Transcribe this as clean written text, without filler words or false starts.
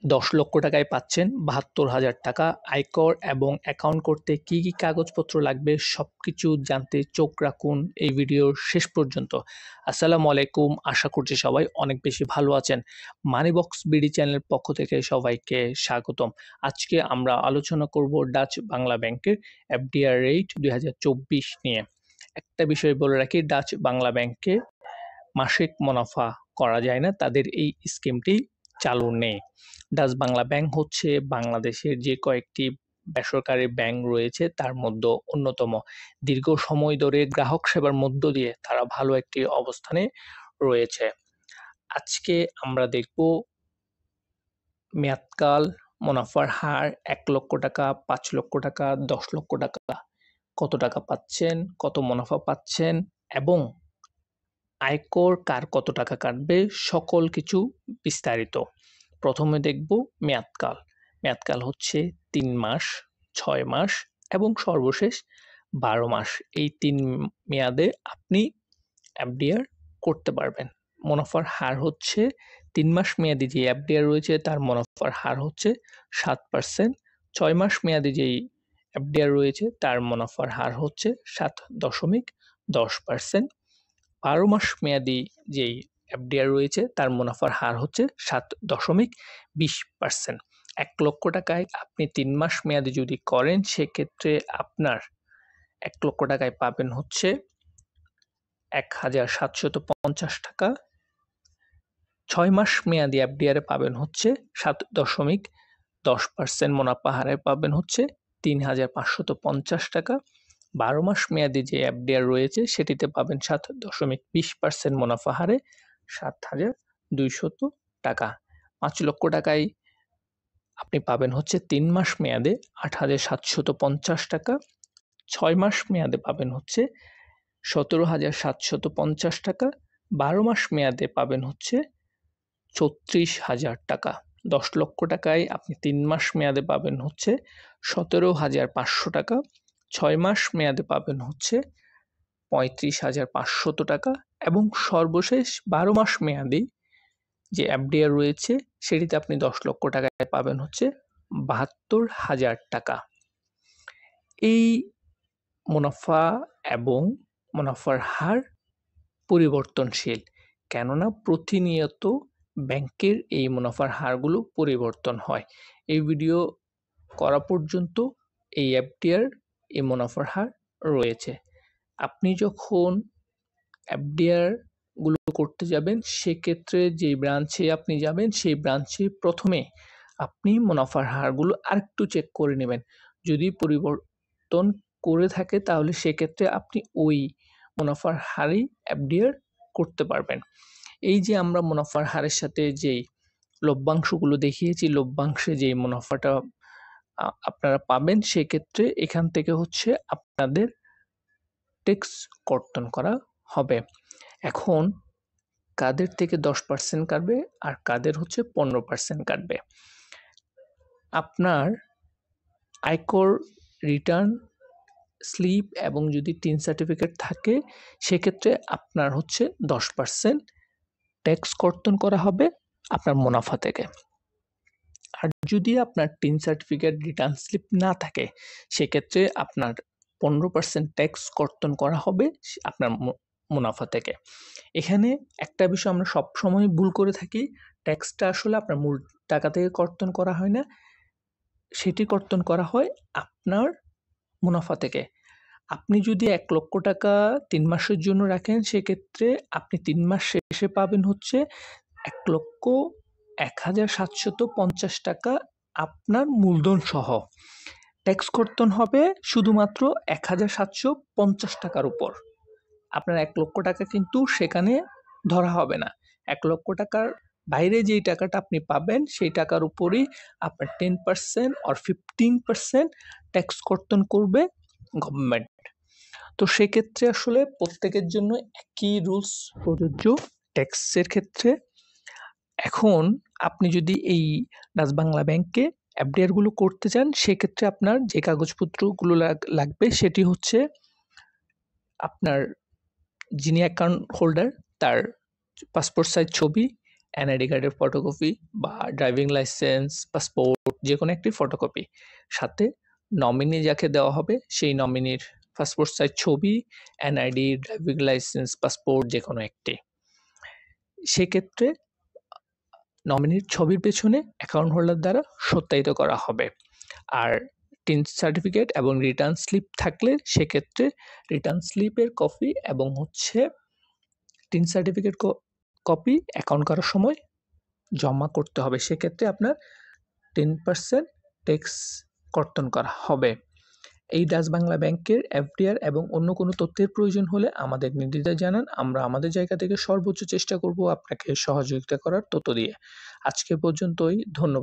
10 লক্ষ টাকায় পাচ্ছেন ৭২,০০০ টাকা। আয়কর এবং অ্যাকাউন্ট করতে কি কাগজপত্র লাগবে সবকিছু জানতে চোখ রাখুন এই ভিডিওর শেষ পর্যন্ত। আসসালামু আলাইকুম, আশা করছি সবাই অনেক বেশি ভালো আছেন। মানিবক্স বিডি চ্যানেলের পক্ষ থেকে সবাইকে স্বাগতম। আজকে আমরা আলোচনা করব ডাচ বাংলা ব্যাংকের এফডিআর রেট ২০২৪ নিয়ে। একটা বিষয় বলে রাখি, ডাচ বাংলা ব্যাংকে মাসিক মুনাফা করা যায় না, তাদের এই স্কিমটি চালু নেই। ডাচ বাংলা ব্যাংক হচ্ছে বাংলাদেশের যে কয়েকটি বেসরকারি ব্যাংক রয়েছে তার মধ্যে অন্যতম। দীর্ঘ সময় ধরে গ্রাহক সেবার মধ্য দিয়ে তারা ভালো একটি অবস্থানে রয়েছে। আজকে আমরা দেখব মেয়াদকাল, মুনাফার হার, ১ লক্ষ টাকা, ৫ লক্ষ টাকা, ১০ লক্ষ টাকা, কত টাকা পাচ্ছেন, কত মুনাফা পাচ্ছেন এবং আয়কর কার কত টাকা কাটবে, সকল কিছু বিস্তারিত। প্রথমে দেখব মেয়াদকাল। মেয়াদকাল হচ্ছে ৩ মাস, ৬ মাস এবং সর্বশেষ ১২ মাস। এই ৩ মেয়াদে আপনি এফডিআর করতে পারবেন। মুনাফার হার হচ্ছে ৩ মাস মেয়াদি যে এফডিআর রয়েছে তার মুনাফার হার হচ্ছে ৭%। ৬ মাস মেয়াদি যেই এফডিআর রয়েছে তার মুনাফার হার হচ্ছে ৭.১০%। ১২ মাস মেয়াদি যেই এফডিআর রয়েছে তার মুনাফার হার হচ্ছে ৭.২০%। ১ লক্ষ টাকায় আপনি ৩ মাস মেয়াদি যদি করেন সেক্ষেত্রে আপনার ১ লক্ষ টাকায় পাবেন হচ্ছে ১,৭৫০ টাকা। ৬ মাস মেয়াদি এফডিআর পাবেন হচ্ছে ৭.১০% মুনাফা হারে পাবেন হচ্ছে ৩,৫৫০ টাকা। ১২ মাস মেয়াদি যে এফডিআর রয়েছে সেটিতে পাবেন ৭.২০% মুনাফা হারে ৭,২০০ টাকা। ৫ লক্ষ টাকায় আপনি পাবেন হচ্ছে ৩ মাস মেয়াদে ৮,৭৫০ টাকা। ৬ মাস মেয়াদে পাবেন হচ্ছে ১৭,৭৫০ টাকা। ১২ মাস মেয়াদে পাবেন হচ্ছে ৩৬,০০০ টাকা। ১০ লক্ষ টাকায় আপনি ৩ মাস মেয়াদে পাবেন হচ্ছে ১৭,৫০০ টাকা। ৬ মাস মেয়াদে পাবেন হচ্ছে ৩৫,৫০০ টাকা এবং সর্বশেষ ১২ মাস মেয়াদি যে এফডিআর রয়েছে সেটিতে আপনি ১০ লক্ষ টাকায় পাবেন হচ্ছে ৭২,০০০ টাকা। এই মুনাফা এবং মুনাফার হার পরিবর্তনশীল, কেননা প্রতিনিয়ত ব্যাংকের এই মুনাফার হারগুলো পরিবর্তন হয়। এই ভিডিও করা পর্যন্ত এই এফডিআর এই মুনাফার হার রয়েছে। আপনি যখন এফডিআর গুলো করতে যাবেন সেক্ষেত্রে যেই ব্রাঞ্চে আপনি যাবেন সেই ব্রাঞ্চে প্রথমে আপনি মুনাফার হারগুলো আরেকটু চেক করে নেবেন। যদি পরিবর্তন করে থাকে তাহলে সেক্ষেত্রে আপনি ওই মুনাফার হারেই এফডিআর করতে পারবেন। এই যে আমরা মুনাফার হারের সাথে যেই লভ্যাংশগুলো দেখিয়েছি, লভ্যাংশে যেই মুনাফাটা আপনারা পাবেন সেক্ষেত্রে এখান থেকে হচ্ছে আপনাদের ট্যাক্স কর্তন করা হবে। এখন কাদের থেকে 10% কাটবে আর কাদের হচ্ছে 15% কাটবে। আপনার আয়কর রিটার্ন স্লিপ এবং যদি টিন সার্টিফিকেট থাকে সেক্ষেত্রে আপনার হচ্ছে 10% ট্যাক্স কর্তন করা হবে আপনার মুনাফা থেকে। আর যদি আপনার টিন সার্টিফিকেট রিটার্ন স্লিপ না থাকে সেক্ষেত্রে আপনার 15% ট্যাক্স কর্তন করা হবে আপনার মুনাফা থেকে। এখানে একটা বিষয় আমরা সবসময় ভুল করে থাকি, ট্যাক্সটা আসলে আপনার মূল টাকা থেকে কর্তন করা হয় না, সেটি কর্তন করা হয় আপনার মুনাফা থেকে। আপনি যদি ১ লক্ষ টাকা ৩ মাসের জন্য রাখেন সেক্ষেত্রে আপনি ৩ মাস শেষে পাবেন হচ্ছে ১,১,৭৫০ টাকা আপনার মূলধন সহ। ট্যাক্স কর্তন হবে শুধুমাত্র ১,৭৫০ টাকার উপর। আপনার ১ লক্ষ টাকা কিন্তু সেখানে ধরা হবে না। ১ লক্ষ টাকার বাইরে যেই টাকাটা আপনি পাবেন সেই টাকার উপরেই আপনার 10% or 15% ট্যাক্স কর্তন করবে গভর্নমেন্ট। তো সেক্ষেত্রে আসলে প্রত্যেকের জন্য একই রুলস প্রযোজ্য ট্যাক্সের ক্ষেত্রে। এখন আপনি যদি এই ডাচ বাংলা ব্যাংকে এফডিআর গুলো করতে চান সেক্ষেত্রে আপনার যে কাগজপত্রগুলো লাগবে সেটি হচ্ছে আপনার যিনি অ্যাকাউন্ট হোল্ডার তার পাসপোর্ট সাইজ ছবি এনআইডি কার্ডের ফটোকপি বা ড্রাইভিং লাইসেন্স, পাসপোর্ট যে কোনো একটি ফটোকপি। সাথে নমিনি যাকে দেওয়া হবে সেই নমিনির পাসপোর্ট সাইজ ছবি, এনআইডি, ড্রাইভিং লাইসেন্স, পাসপোর্ট যে কোনো একটি। সেক্ষেত্রে নমিনির ছবির পেছনে অ্যাকাউন্ট হোল্ডার দ্বারা সত্যায়িত করা হবে। আর টিন সার্টিফিকেট এবং রিটার্ন স্লিপ থাকলে সেক্ষেত্রে রিটার্ন স্লিপের কপি এবং টিন সার্টিফিকেট কপি অ্যাকাউন্ট করার সময় জমা করতে হবে। সেক্ষেত্রে আপনার 10% ট্যাক্স কর্তন করা হবে। এই ডাচ বাংলা ব্যাংকের এফডিআর এবং অন্য কোনো তথ্যের প্রয়োজন হলে আমাদের নির্দ্বিধায় জানান। আমরা আমাদের জায়গা থেকে সর্বোচ্চ চেষ্টা করব আপনাকে সহযোগিতা করার তথ্য দিয়ে। আজকে পর্যন্তই, ধন্যবাদ।